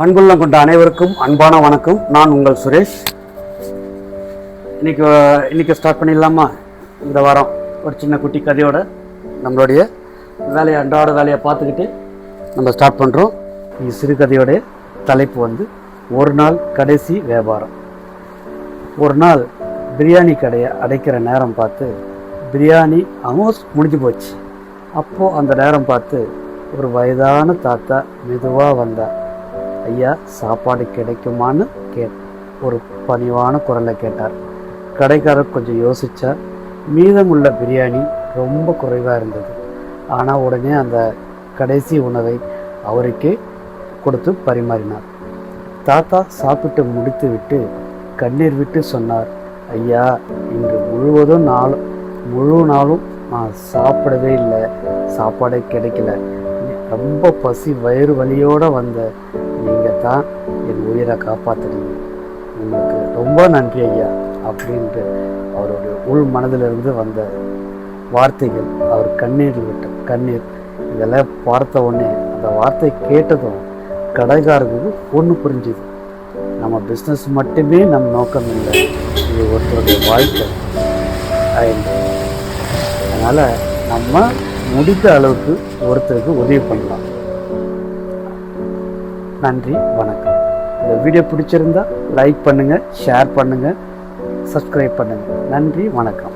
அன்புள்ளம் கொண்ட அனைவருக்கும் அன்பான வணக்கம். நான் உங்கள் சுரேஷ். இன்னைக்கு ஸ்டார்ட் பண்ணிடலாமா? இந்த வாரம் ஒரு சின்ன குட்டி கதையோட நம்மளுடைய அன்றாட வேலையை பார்த்துக்கிட்டு நம்ம ஸ்டார்ட் பண்ணுறோம். இந்த சிறுகதையோடைய தலைப்பு ஒரு நாள் கடைசி வியாபாரம். ஒரு நாள் பிரியாணி கடையை அடைக்கிற நேரம் பார்த்து பிரியாணி ஆல்மோஸ்ட் முடிஞ்சு போச்சு. அப்போது அந்த நேரம் பார்த்து ஒரு வயதான தாத்தா மெதுவாக வந்தார். ஐயா, சாப்பாடு கிடைக்குமான்னு ஒரு பணிவான குரலை கேட்டார். கடைக்காரர் கொஞ்சம் யோசித்தார். மீதமுள்ள பிரியாணி ரொம்ப குறைவாக இருந்தது. ஆனால் உடனே அந்த கடைசி உணவை அவருக்கே கொடுத்து பரிமாறினார். தாத்தா சாப்பிட்டு முடித்து விட்டு கண்ணீர் விட்டு சொன்னார், ஐயா, இன்று முழு நாளும் நான் சாப்பிடவே இல்லை, சாப்பாடே கிடைக்கல. ரொம்ப பசி வயிறு வலியோடு வந்த நீங்கள் தான் என் உயிரை காப்பாற்றினீங்க. உங்களுக்கு ரொம்ப நன்றி ஐயா அப்படின்ட்டு அவருடைய உள் மனதிலிருந்து வந்த வார்த்தைகள், அவர் கண்ணீர் இதெல்லாம் பார்த்த உடனே அந்த வார்த்தை கேட்டதும் கடைக்காரருக்கு ஒன்று புரிஞ்சுது. நம்ம பிஸ்னஸ் மட்டுமே நம் நோக்கம் இல்லை, இது ஒருத்தருடைய வாழ்க்கை. அதனால் நம்ம முடிந்த அளவுக்கு ஒருத்தருக்கு உதவி பண்ணலாம். நன்றி, வணக்கம். இந்த வீடியோ பிடிச்சிருந்தா லைக் பண்ணுங்கள், ஷேர் பண்ணுங்கள், சப்ஸ்கிரைப் பண்ணுங்கள். நன்றி, வணக்கம்.